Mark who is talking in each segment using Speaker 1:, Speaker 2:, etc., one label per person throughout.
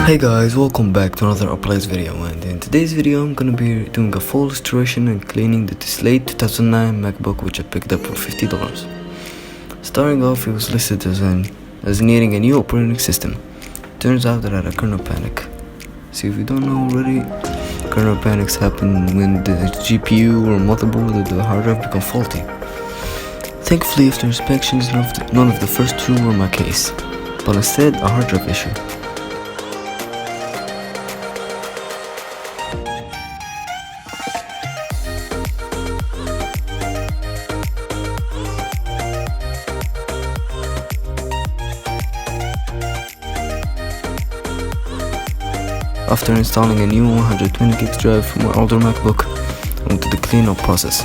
Speaker 1: Hi guys, welcome back to another upload video, and in today's video I'm gonna be doing a full restoration and cleaning this late 2009 Macbook which I picked up for $50. Starting off, it was listed as needing a new operating system. Turns out that I had a kernel panic. See, if you don't know already, kernel panics happen when the GPU or motherboard or the hard drive become faulty. Thankfully, after inspections, none of the first two were my case, but instead a hard drive issue. After installing a new 120 gig drive from my older MacBook, I went to the cleanup process.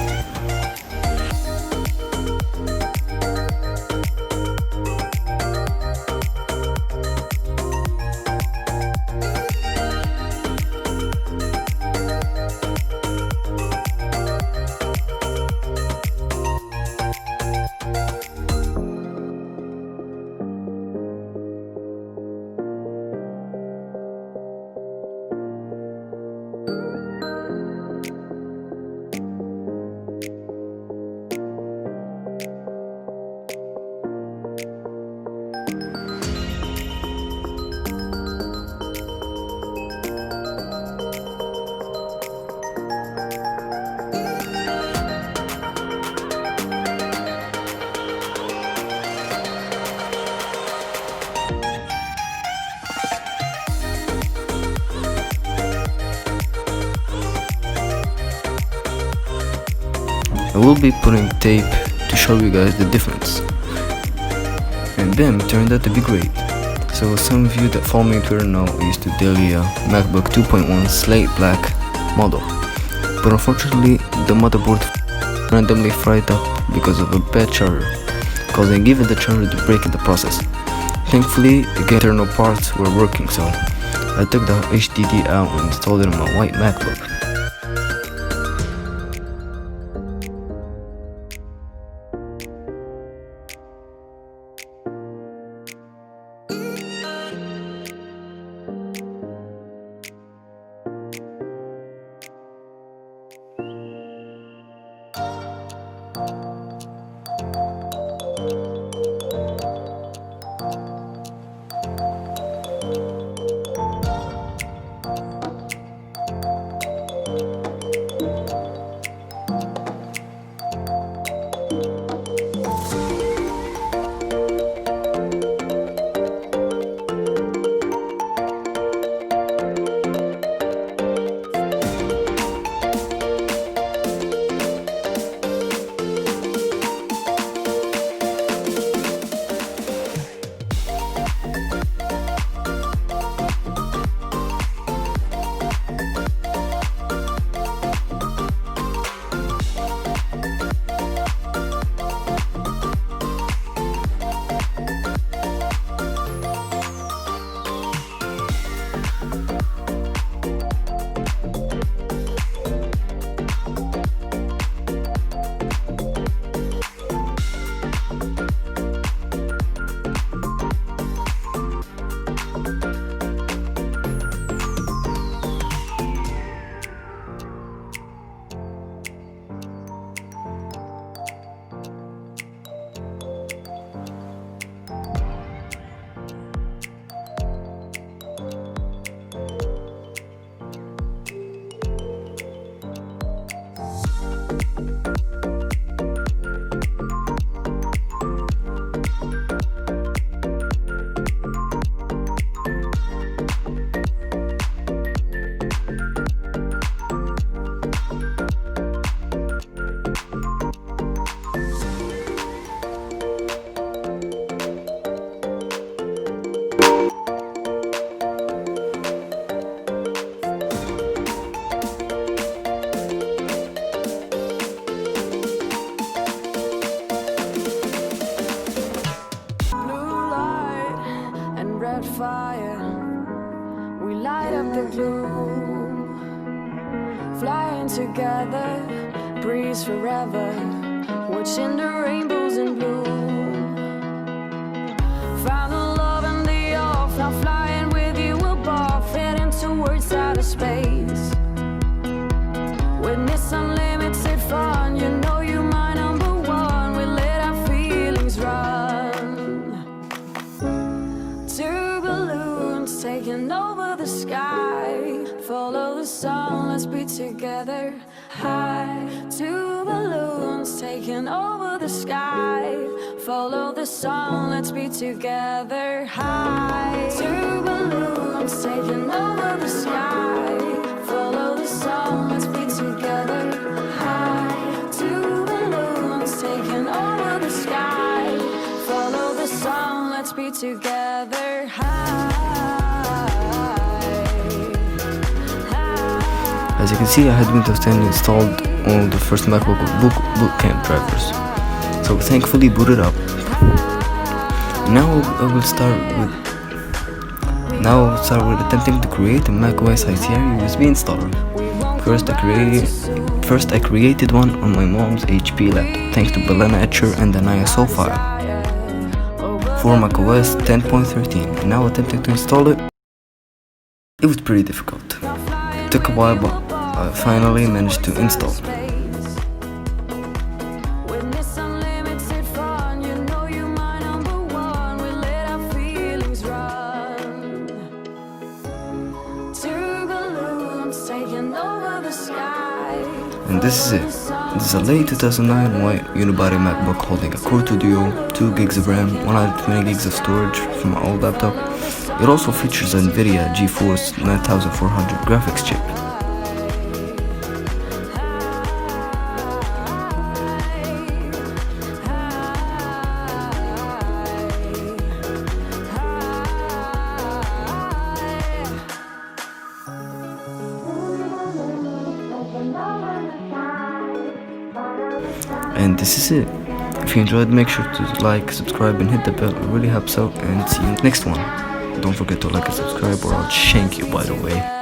Speaker 1: I will be putting tape to show you guys the difference, and them turned out to be great. So some of you that follow me on Twitter know I used to daily MacBook 2.1 slate black model, but unfortunately the motherboard randomly fried up because of a bad charger, causing even the charger to break in the process. Thankfully the internal parts were working, so I took the HDD out and installed it on my white MacBook.
Speaker 2: Fire, we light up the gloom, flying together, breeze forever, watching the rainbows in bloom. Found the love in the off, now flying with you above. together. High, two balloons taking over the sky. Follow the song, let's be together. High, two balloons taking over the sky. Follow the song, let's be together. High, two balloons taking over the sky. Follow the song, let's be together.
Speaker 1: As you can see, I had Windows 10 installed on the first Macbook boot camp drivers, so thankfully booted up. Now I will start with attempting to create a macOS ICR USB installer. First I created one on my mom's HP laptop thanks to Balena Etcher and an ISO file for macOS 10.13, and now attempting to install it. It was pretty difficult. It took a while, but I finally managed to install. And this is it. This is a late 2009 white unibody MacBook holding a Core 2 Duo, 2 gigs of RAM, 120 gigs of storage from my old laptop. It also features an NVIDIA GeForce 9400 graphics chip. And this is it. If you enjoyed, make sure to like, subscribe and hit the bell. It really helps out, and see you next one. Don't forget to like and subscribe or I'll shank you, by the way.